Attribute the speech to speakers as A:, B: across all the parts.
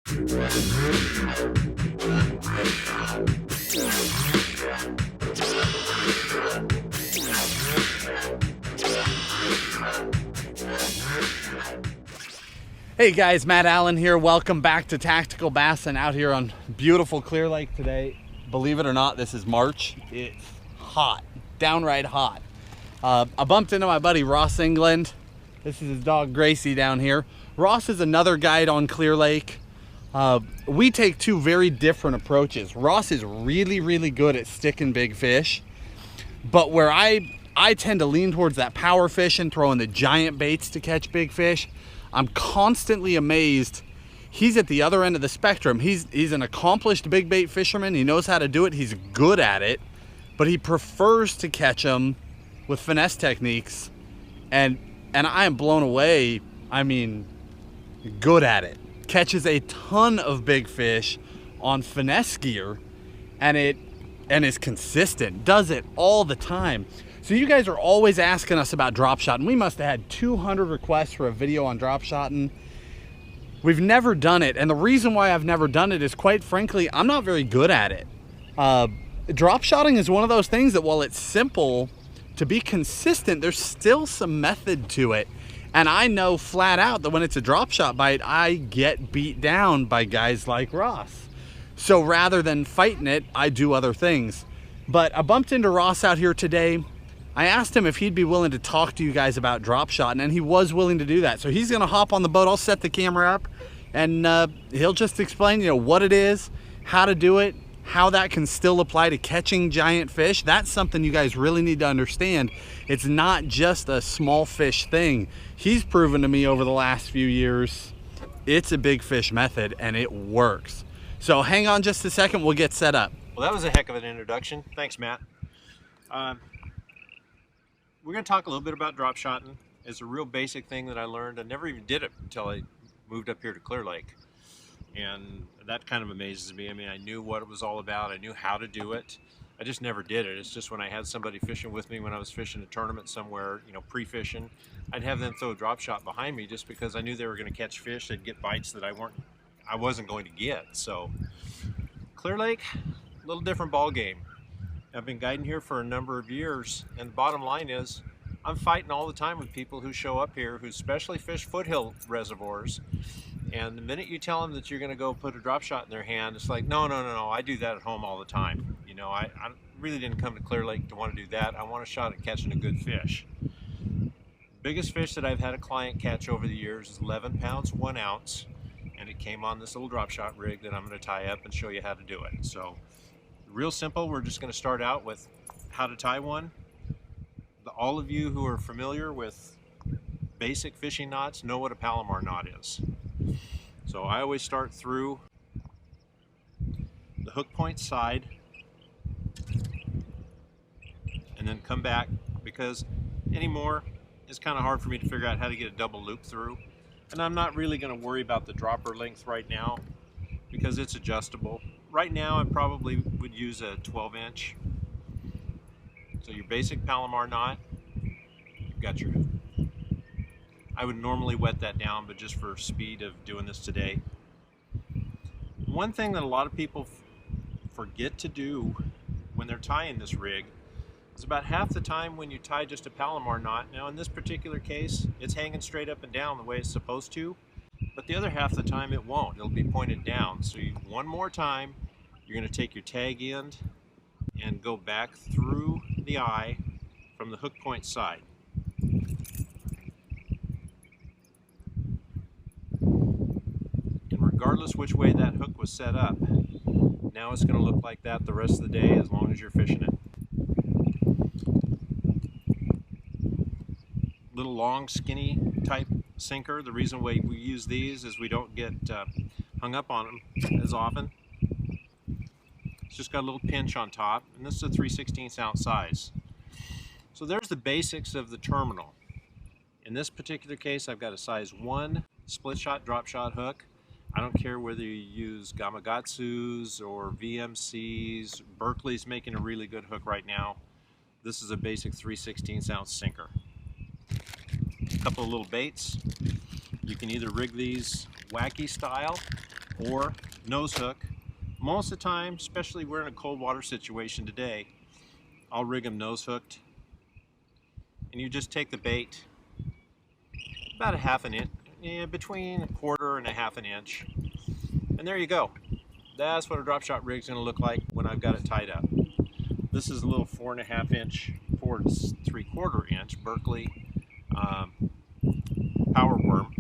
A: Hey guys, Matt Allen here. Welcome back to Tactical Bassin out here on beautiful Clear Lake today. Believe it or not, this is March. It's hot, downright hot. I bumped into my buddy Ross England. This is his dog Gracie down here. Ross is another guide on Clear Lake. We take two very different approaches. Ross is really good at sticking big fish, but where I tend to lean towards that power fish and throwing the giant baits to catch big fish. I'm constantly amazed. He's at the other end of the spectrum. He's an accomplished big bait fisherman. He knows how to do it. He's good at it, but he prefers to catch them with finesse techniques. And I am blown away. I mean, good at it. Catches a ton of big fish on finesse gear, and is consistent. Does it all the time. So you guys are always asking us about drop shot, and we must have had 200 requests for a video on drop shotting. We've never done it, and the reason why I've never done it is, quite frankly, I'm not very good at it. Drop shotting is one of those things that, while it's simple, to be consistent, there's still some method to it. And I know flat out that when it's a drop shot bite, I get beat down by guys like Ross. So rather than fighting it, I do other things. But I bumped into Ross out here today. I asked him if he'd be willing to talk to you guys about drop shotting, and he was willing to do that. So he's gonna hop on the boat. I'll set the camera up, and he'll just explain, what it is, how to do it, how that can still apply to catching giant fish. That's something you guys really need to understand. It's not just a small fish thing. He's proven to me over the last few years, it's a big fish method, and it works. So hang on just a second, we'll get set up.
B: Well, that was a heck of an introduction. Thanks, Matt. We're going to talk a little bit about drop shotting. It's a real basic thing that I learned. I never even did it until I moved up here to Clear Lake. And that kind of amazes me. I mean, I knew what it was all about. I knew how to do it. I just never did it. It's just when I had somebody fishing with me when I was fishing a tournament somewhere, pre-fishing, I'd have them throw a drop shot behind me just because I knew they were going to catch fish. They'd get bites that I wasn't going to get. So Clear Lake, a little different ball game. I've been guiding here for a number of years, and the bottom line is I'm fighting all the time with people who show up here who specially fish foothill reservoirs, and the minute you tell them that you're going to go put a drop shot in their hand, it's like, no, I do that at home all the time. I really didn't come to Clear Lake to want to do that. I want a shot at catching a good fish. Biggest fish that I've had a client catch over the years is 11 pounds 1 ounce, and it came on this little drop shot rig that I'm going to tie up and show you how to do it. So real simple. We're just going to start out with how to tie one. All of you who are familiar with basic fishing knots know what a Palomar knot is. So I always start through the hook point side and then come back, because anymore it's kind of hard for me to figure out how to get a double loop through. And I'm not really going to worry about the dropper length right now because it's adjustable. Right now I probably would use a 12-inch. So your basic Palomar knot, you've got your, I would normally wet that down, but just for speed of doing this today. One thing that a lot of people forget to do when they're tying this rig is about half the time when you tie just a Palomar knot, now in this particular case, it's hanging straight up and down the way it's supposed to, but the other half the time it won't. It'll be pointed down. So one more time, you're going to take your tag end and go back through the eye from the hook point side. And regardless which way that hook was set up, now it's going to look like that the rest of the day as long as you're fishing it. Little long skinny type sinker. The reason why we use these is we don't get hung up on them as often. It's just got a little pinch on top, and this is a 3/16 ounce size. So there's the basics of the terminal. In this particular case, I've got a size 1 split shot drop shot hook. I don't care whether you use Gamakatsu's or VMC's. Berkeley's making a really good hook right now. This is a basic 3/16 ounce sinker. A couple of little baits. You can either rig these wacky style, or nose hook. Most of the time, especially we're in a cold water situation today, I'll rig them nose hooked. And you just take the bait about a half an inch, between a quarter and a half an inch. And there you go. That's what a drop shot rig is going to look like when I've got it tied up. This is a little 4.5 inch, 4 3/4 inch Berkeley power worm.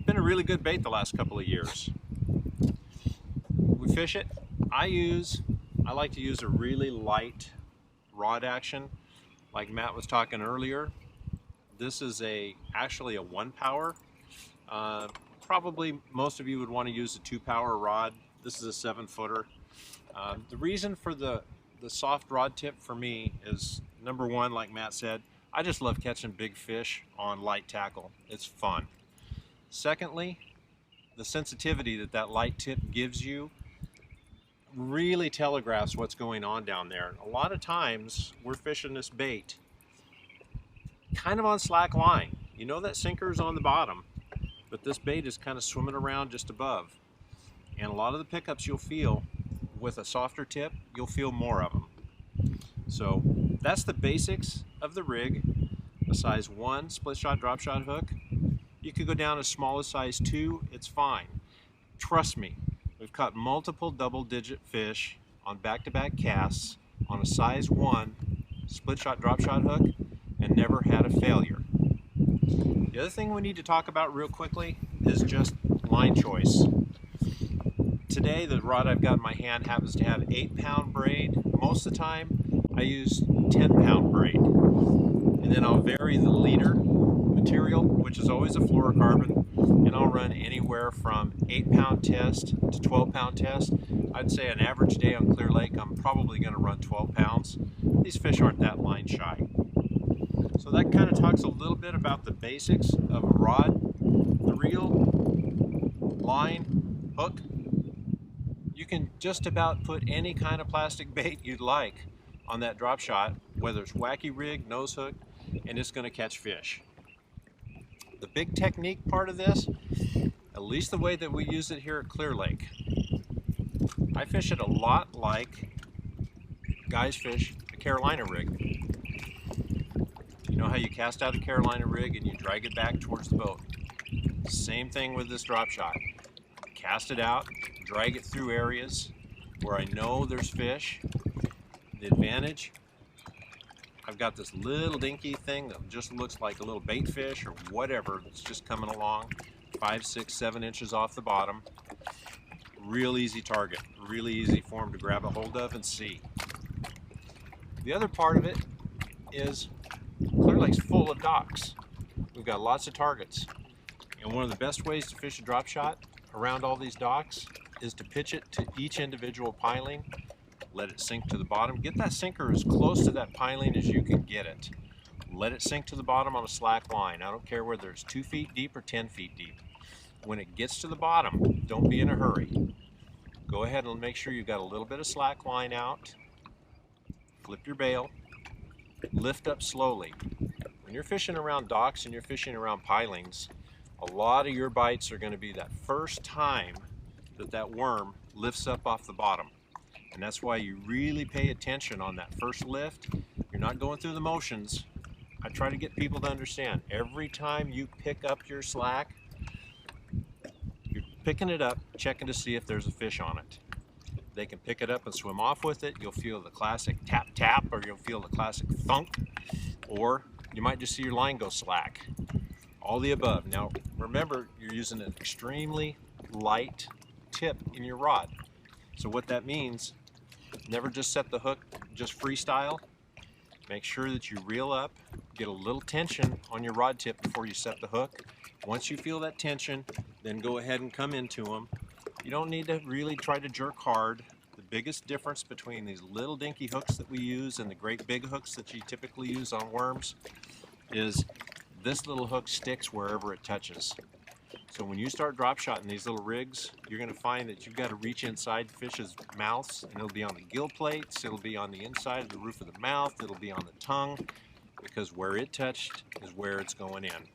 B: Been a really good bait the last couple of years. We fish it. I like to use a really light rod action, like Matt was talking earlier. This is actually a 1 power. Probably most of you would want to use a 2 power rod. This is a 7-footer. The reason for the soft rod tip for me is, number one, like Matt said, I just love catching big fish on light tackle. It's fun. Secondly, the sensitivity that light tip gives you really telegraphs what's going on down there. A lot of times we're fishing this bait kind of on slack line. You know that sinker's on the bottom, but this bait is kind of swimming around just above. And a lot of the pickups you'll feel with a softer tip, you'll feel more of them. So that's the basics of the rig. A size 1 split shot drop shot hook. You could go down as small as size 2, it's fine. Trust me, we've caught multiple double-digit fish on back-to-back casts on a size 1 split shot drop shot hook and never had a failure. The other thing we need to talk about real quickly is just line choice. Today the rod I've got in my hand happens to have 8-pound braid. Most of the time I use 10-pound braid. And then I'll vary the leader material, which is always a fluorocarbon, and I'll run anywhere from 8-pound test to 12-pound test. I'd say an average day on Clear Lake I'm probably going to run 12 pounds. These fish aren't that line shy. So that kind of talks a little bit about the basics of a rod, the reel, line, hook. You can just about put any kind of plastic bait you'd like on that drop shot, whether it's wacky rig, nose hook, and it's going to catch fish. The big technique part of this, at least the way that we use it here at Clear Lake, I fish it a lot like guys fish a Carolina rig. You know how you cast out a Carolina rig and you drag it back towards the boat? Same thing with this drop shot. Cast it out, drag it through areas where I know there's fish. The advantage, I've got this little dinky thing that just looks like a little bait fish or whatever that's just coming along, 5, 6, 7 inches off the bottom. Real easy target, really easy for them to grab a hold of and see. The other part of it is Clear Lake's full of docks. We've got lots of targets. And one of the best ways to fish a drop shot around all these docks is to pitch it to each individual piling, let it sink to the bottom. Get that sinker as close to that piling as you can get it. Let it sink to the bottom on a slack line. I don't care whether it's 2 feet deep or 10 feet deep. When it gets to the bottom, don't be in a hurry. Go ahead and make sure you've got a little bit of slack line out. Flip your bail. Lift up slowly. When you're fishing around docks and you're fishing around pilings, a lot of your bites are going to be that first time that worm lifts up off the bottom. And that's why you really pay attention on that first lift. You're not going through the motions. I try to get people to understand, every time you pick up your slack, you're picking it up, checking to see if there's a fish on it. They can pick it up and swim off with it. You'll feel the classic tap tap, or you'll feel the classic thunk, or you might just see your line go slack. All the above. Now remember, you're using an extremely light tip in your rod. So what that means, never just set the hook just freestyle. Make sure that you reel up, get a little tension on your rod tip before you set the hook. Once you feel that tension, then go ahead and come into them. You don't need to really try to jerk hard. The biggest difference between these little dinky hooks that we use and the great big hooks that you typically use on worms is this little hook sticks wherever it touches. So when you start drop shotting these little rigs, you're going to find that you've got to reach inside fish's mouths, and it'll be on the gill plates, it'll be on the inside of the roof of the mouth, it'll be on the tongue, because where it touched is where it's going in.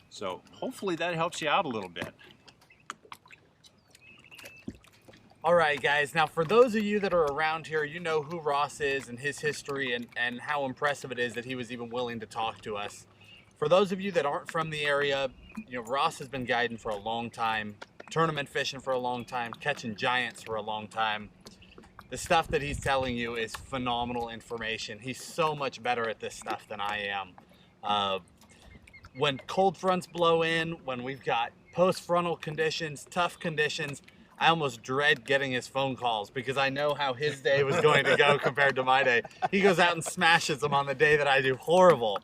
B: So hopefully that helps you out a little bit.
A: All right, guys. Now, for those of you that are around here, you know who Ross is and his history and how impressive it is that he was even willing to talk to us. For those of you that aren't from the area, you know, Ross has been guiding for a long time, tournament fishing for a long time, catching giants for a long time. The stuff that he's telling you is phenomenal information. He's so much better at this stuff than I am. When cold fronts blow in, when we've got post-frontal conditions, tough conditions, I almost dread getting his phone calls because I know how his day was going to go compared to my day. He goes out and smashes them on the day that I do horrible.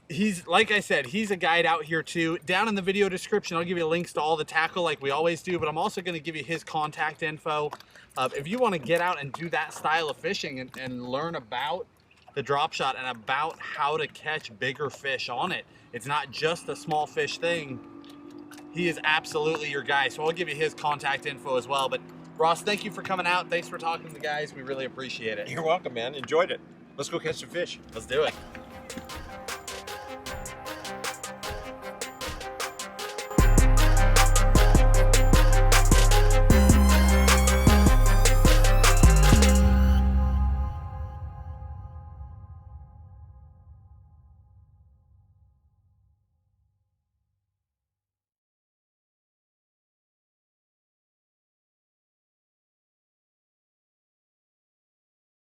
A: He's, like I said, he's a guide out here too. Down in the video description, I'll give you links to all the tackle like we always do, but I'm also going to give you his contact info. If you want to get out and do that style of fishing and learn about the drop shot and about how to catch bigger fish on it, it's not just a small fish thing. He is absolutely your guy. So I'll give you his contact info as well. But Ross, thank you for coming out. Thanks for talking to the guys. We really appreciate it.
B: You're welcome, man. Enjoyed it. Let's go catch some fish.
A: Let's do it.